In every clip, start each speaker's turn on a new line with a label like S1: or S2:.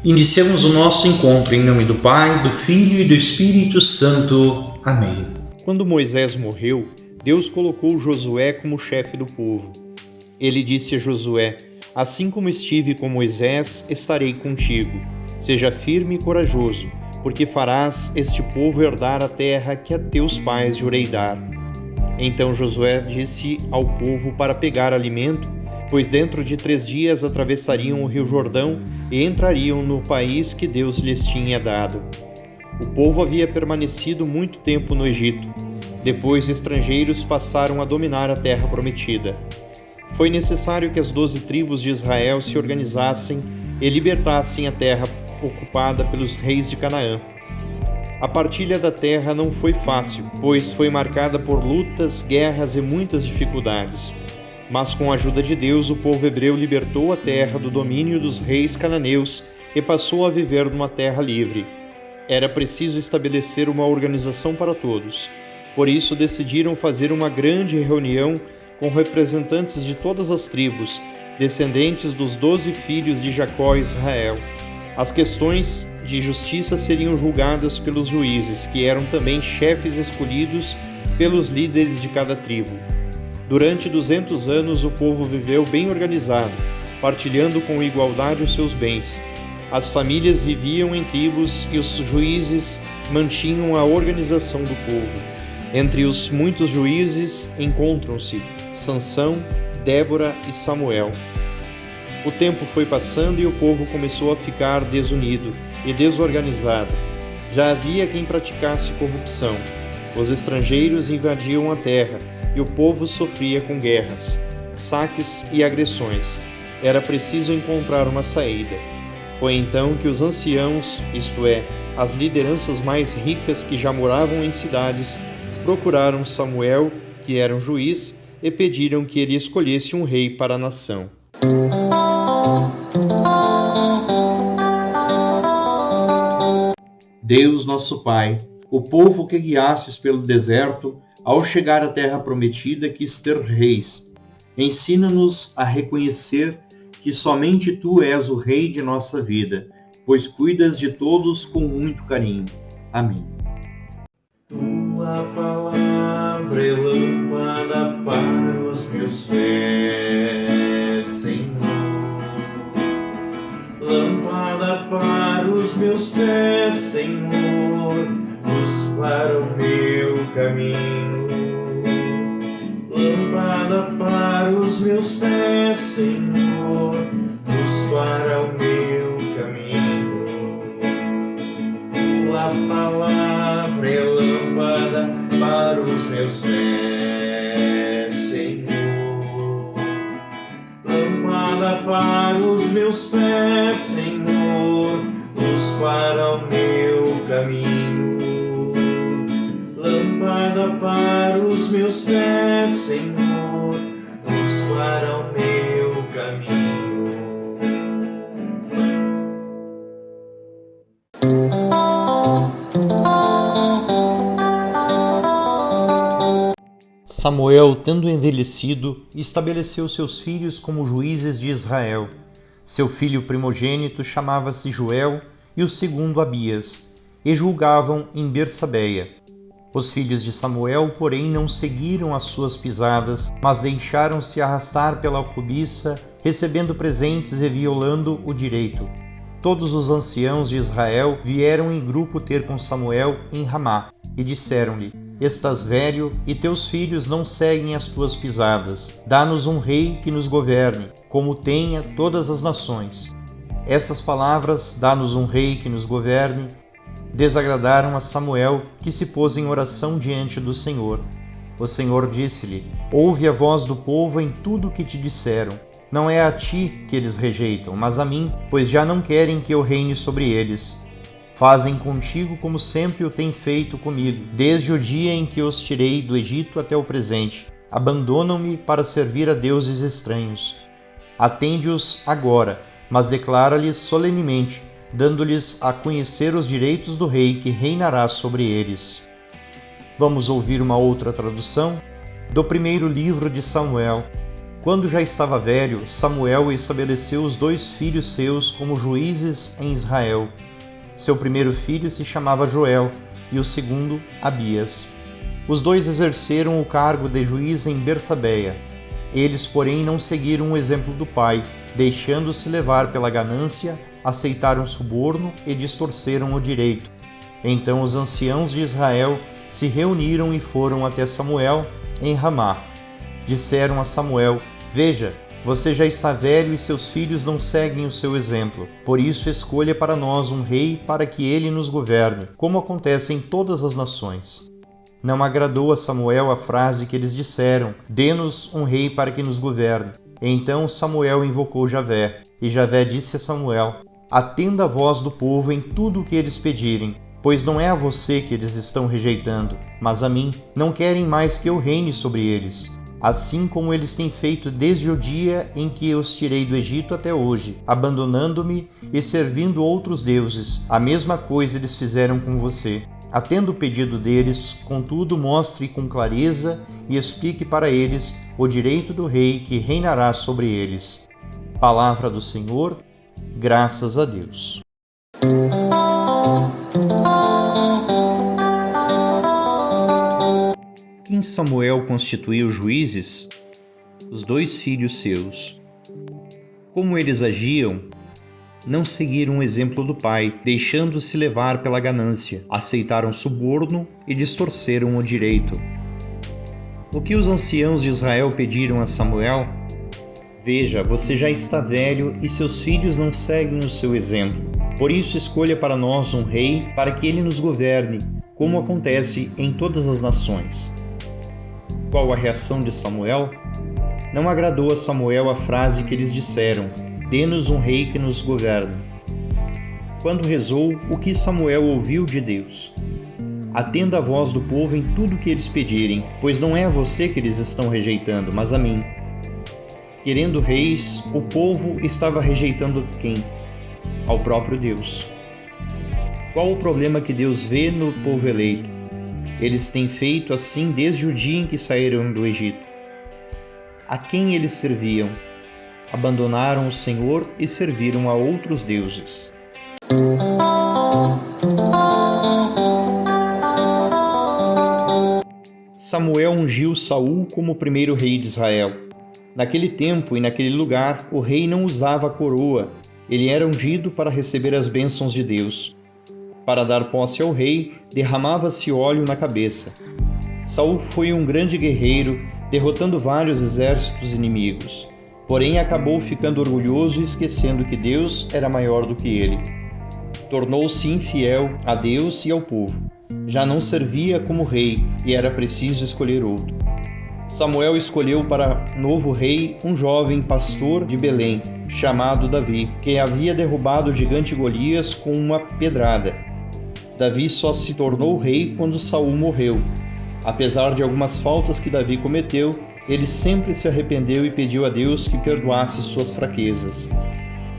S1: Iniciamos o nosso encontro em nome do Pai, do Filho e do Espírito Santo. Amém.
S2: Quando Moisés morreu, Deus colocou Josué como chefe do povo. Ele disse a Josué: assim como estive com Moisés, estarei contigo. Seja firme e corajoso, porque farás este povo herdar a terra que a teus pais jurei dar. Então Josué disse ao povo para pegar alimento, pois dentro de 3 dias atravessariam o rio Jordão e entrariam no país que Deus lhes tinha dado. O povo havia permanecido muito tempo no Egito. Depois, estrangeiros passaram a dominar a terra prometida. Foi necessário que as 12 tribos de Israel se organizassem e libertassem a terra ocupada pelos reis de Canaã. A partilha da terra não foi fácil, pois foi marcada por lutas, guerras e muitas dificuldades. Mas com a ajuda de Deus, o povo hebreu libertou a terra do domínio dos reis cananeus e passou a viver numa terra livre. Era preciso estabelecer uma organização para todos. Por isso, decidiram fazer uma grande reunião com representantes de todas as tribos, descendentes dos 12 filhos de Jacó e Israel. As questões de justiça seriam julgadas pelos juízes, que eram também chefes escolhidos pelos líderes de cada tribo. Durante 200 anos, o povo viveu bem organizado, partilhando com igualdade os seus bens. As famílias viviam em tribos e os juízes mantinham a organização do povo. Entre os muitos juízes encontram-se Sansão, Débora e Samuel. O tempo foi passando e o povo começou a ficar desunido e desorganizado. Já havia quem praticasse corrupção. Os estrangeiros invadiam a terra e o povo sofria com guerras, saques e agressões. Era preciso encontrar uma saída. Foi então que os anciãos, isto é, as lideranças mais ricas que já moravam em cidades, procuraram Samuel, que era um juiz, e pediram que ele escolhesse um rei para a nação.
S1: Deus nosso Pai, o povo que guiastes pelo deserto, ao chegar à terra prometida, quis ter reis. Ensina-nos a reconhecer que somente Tu és o Rei de nossa vida, pois cuidas de todos com muito carinho. Amém.
S3: Tua palavra é lâmpada para os meus pés, Senhor. Lâmpada para os meus pés, Senhor, luz para o meu caminho. Lâmpada para os meus pés, Senhor, luz para o meu caminho. Tua palavra é lâmpada para os meus pés, Senhor. Lâmpada para os meus pés, Senhor, luz para o meu caminho. Lâmpada para os meus pés, Senhor, luz para o meu caminho.
S2: Samuel, tendo envelhecido, estabeleceu seus filhos como juízes de Israel. Seu filho primogênito chamava-se Joel e o segundo Abias, e julgavam em Bersabeia. Os filhos de Samuel, porém, não seguiram as suas pisadas, mas deixaram-se arrastar pela cobiça, recebendo presentes e violando o direito. Todos os anciãos de Israel vieram em grupo ter com Samuel em Ramá, e disseram-lhe: estás velho e teus filhos não seguem as tuas pisadas. Dá-nos um rei que nos governe, como tenha todas as nações. Essas palavras, dá-nos um rei que nos governe, desagradaram a Samuel, que se pôs em oração diante do Senhor. O Senhor disse-lhe: ouve a voz do povo em tudo o que te disseram. Não é a ti que eles rejeitam, mas a mim, pois já não querem que eu reine sobre eles. Fazem contigo como sempre o têm feito comigo, desde o dia em que os tirei do Egito até o presente. Abandonam-me para servir a deuses estranhos. Atende-os agora, mas declara-lhes solenemente, dando-lhes a conhecer os direitos do rei que reinará sobre eles. Vamos ouvir uma outra tradução do primeiro livro de Samuel. Quando já estava velho, Samuel estabeleceu os 2 filhos seus como juízes em Israel. Seu primeiro filho se chamava Joel e o segundo, Abias. Os 2 exerceram o cargo de juiz em Bersabeia. Eles, porém, não seguiram o exemplo do pai, deixando-se levar pela ganância, aceitaram suborno e distorceram o direito. Então os anciãos de Israel se reuniram e foram até Samuel em Ramá. Disseram a Samuel: Veja, você já está velho e seus filhos não seguem o seu exemplo. Por isso escolha para nós um rei para que ele nos governe, como acontece em todas as nações. Não agradou a Samuel a frase que eles disseram: Dê-nos um rei para que nos governe. Então Samuel invocou Javé, e Javé disse a Samuel: Atenda a voz do povo em tudo o que eles pedirem, pois não é a você que eles estão rejeitando, mas a mim. Não querem mais que eu reine sobre eles, assim como eles têm feito desde o dia em que eu os tirei do Egito até hoje, abandonando-me e servindo outros deuses. A mesma coisa eles fizeram com você. Atenda o pedido deles, contudo mostre com clareza e explique para eles o direito do rei que reinará sobre eles. Palavra do Senhor, graças a Deus. Quem Samuel constituiu juízes? Os 2 filhos seus. Como eles agiam? Não seguiram o exemplo do pai, deixando-se levar pela ganância, aceitaram suborno e distorceram o direito. O que os anciãos de Israel pediram a Samuel? Veja, você já está velho e seus filhos não seguem o seu exemplo. Por isso escolha para nós um rei para que ele nos governe, como acontece em todas as nações. Qual a reação de Samuel? Não agradou a Samuel a frase que eles disseram: Dê-nos um rei que nos governe. Quando rezou, o que Samuel ouviu de Deus? Atenda a voz do povo em tudo o que eles pedirem, pois não é a você que eles estão rejeitando, mas a mim. Querendo reis, o povo estava rejeitando quem? Ao próprio Deus. Qual o problema que Deus vê no povo eleito? Eles têm feito assim desde o dia em que saíram do Egito. A quem eles serviam? Abandonaram o Senhor e serviram a outros deuses. Samuel ungiu Saul como o primeiro rei de Israel. Naquele tempo e naquele lugar, o rei não usava a coroa. Ele era ungido para receber as bênçãos de Deus. Para dar posse ao rei, derramava-se óleo na cabeça. Saul foi um grande guerreiro, derrotando vários exércitos inimigos. Porém, acabou ficando orgulhoso e esquecendo que Deus era maior do que ele. Tornou-se infiel a Deus e ao povo. Já não servia como rei e era preciso escolher outro. Samuel escolheu para novo rei um jovem pastor de Belém, chamado Davi, que havia derrubado o gigante Golias com uma pedrada. Davi só se tornou rei quando Saul morreu. Apesar de algumas faltas que Davi cometeu, ele sempre se arrependeu e pediu a Deus que perdoasse suas fraquezas.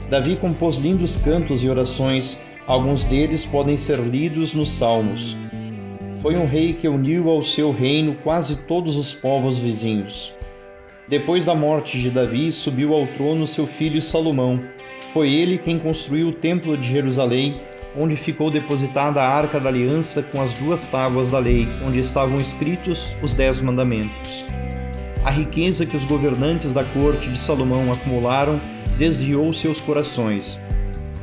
S2: Davi compôs lindos cantos e orações, alguns deles podem ser lidos nos Salmos. Foi um rei que uniu ao seu reino quase todos os povos vizinhos. Depois da morte de Davi, subiu ao trono seu filho Salomão. Foi ele quem construiu o templo de Jerusalém, onde ficou depositada a Arca da Aliança com as 2 tábuas da lei, onde estavam escritos os 10 mandamentos. A riqueza que os governantes da corte de Salomão acumularam desviou seus corações.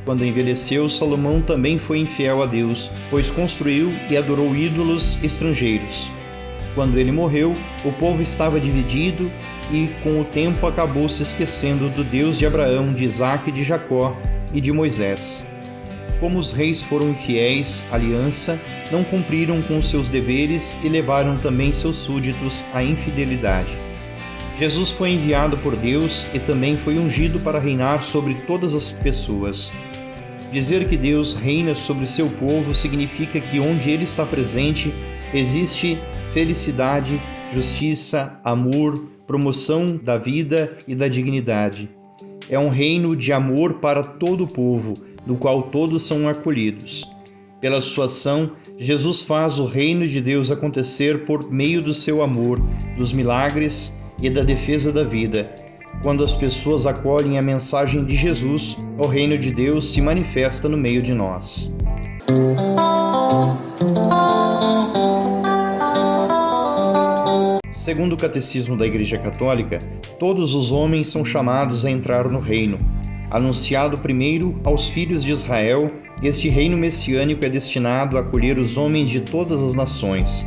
S2: Quando envelheceu, Salomão também foi infiel a Deus, pois construiu e adorou ídolos estrangeiros. Quando ele morreu, o povo estava dividido e, com o tempo, acabou se esquecendo do Deus de Abraão, de Isaque, de Jacó e de Moisés. Como os reis foram infiéis à aliança, não cumpriram com seus deveres e levaram também seus súditos à infidelidade. Jesus foi enviado por Deus e também foi ungido para reinar sobre todas as pessoas. Dizer que Deus reina sobre seu povo significa que onde Ele está presente, existe felicidade, justiça, amor, promoção da vida e da dignidade. É um reino de amor para todo o povo, do qual todos são acolhidos. Pela sua ação, Jesus faz o reino de Deus acontecer por meio do seu amor, dos milagres e da defesa da vida. Quando as pessoas acolhem a mensagem de Jesus, o reino de Deus se manifesta no meio de nós. Segundo o Catecismo da Igreja Católica, todos os homens são chamados a entrar no reino. Anunciado primeiro aos filhos de Israel, este reino messiânico é destinado a acolher os homens de todas as nações.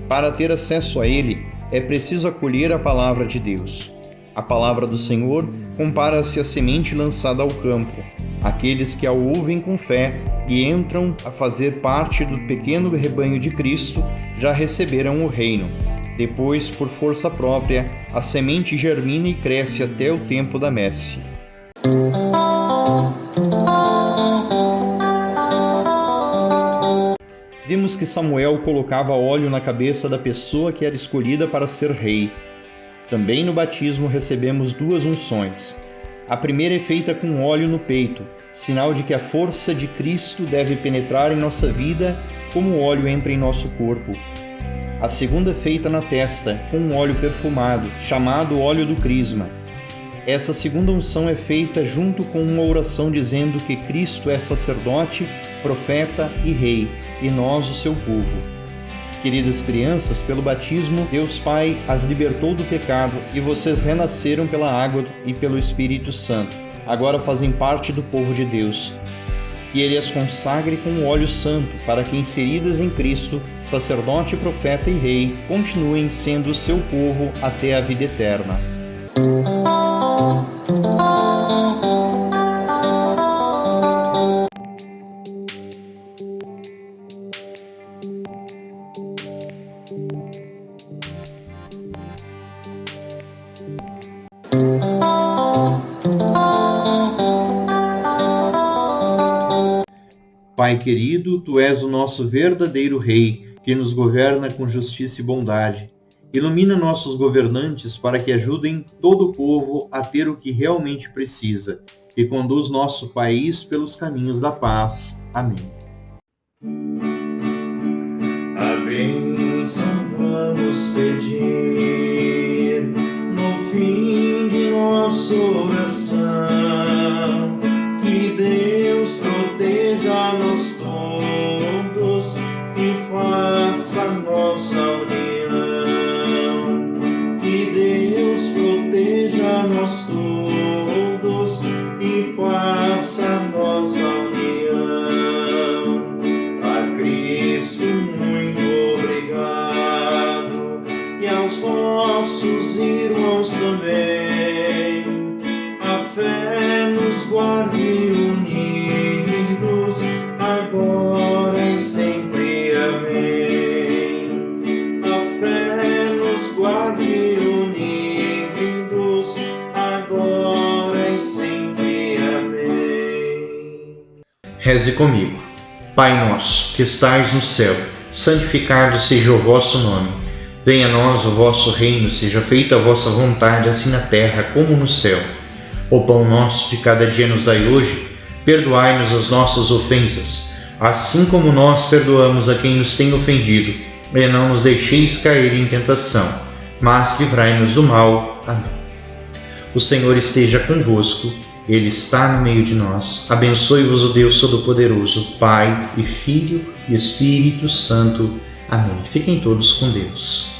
S2: Para ter acesso a ele, é preciso acolher a palavra de Deus. A palavra do Senhor compara-se à semente lançada ao campo. Aqueles que a ouvem com fé e entram a fazer parte do pequeno rebanho de Cristo já receberam o reino. Depois, por força própria, a semente germina e cresce até o tempo da messe. Vimos que Samuel colocava óleo na cabeça da pessoa que era escolhida para ser rei. Também no batismo recebemos duas unções. A primeira é feita com óleo no peito, sinal de que a força de Cristo deve penetrar em nossa vida como o óleo entra em nosso corpo. A segunda é feita na testa, com um óleo perfumado, chamado óleo do crisma. Essa segunda unção é feita junto com uma oração dizendo que Cristo é sacerdote, profeta e rei, e nós o seu povo. Queridas crianças, pelo batismo, Deus Pai as libertou do pecado e vocês renasceram pela água e pelo Espírito Santo. Agora fazem parte do povo de Deus. Que Ele as consagre com o óleo santo, para que, inseridas em Cristo, sacerdote, profeta e rei, continuem sendo o seu povo até a vida eterna.
S1: Pai querido, Tu és o nosso verdadeiro Rei, que nos governa com justiça e bondade. Ilumina nossos governantes para que ajudem todo o povo a ter o que realmente precisa e conduz nosso país pelos caminhos da paz. Amém.
S3: A bênção vamos pedir no fim de nossa oração. Que Deus proteja-nos todos e faça nossa união. Que Deus proteja-nos todos e faça nossa união. A Cristo muito obrigado e aos nossos irmãos também. A fé nos guarde unidos, agora e sempre. Amém. A fé nos guarde unidos, agora e sempre. Amém.
S2: Reze comigo. Pai nosso, que estais no céu, santificado seja o vosso nome. Venha a nós o vosso reino, seja feita a vossa vontade, assim na terra como no céu. O pão nosso de cada dia nos dai hoje, perdoai-nos as nossas ofensas, assim como nós perdoamos a quem nos tem ofendido, e não nos deixeis cair em tentação, mas livrai-nos do mal. Amém. O Senhor esteja convosco, Ele está no meio de nós. Abençoe-vos o Deus Todo-Poderoso, Pai e Filho e Espírito Santo. Amém. Fiquem todos com Deus.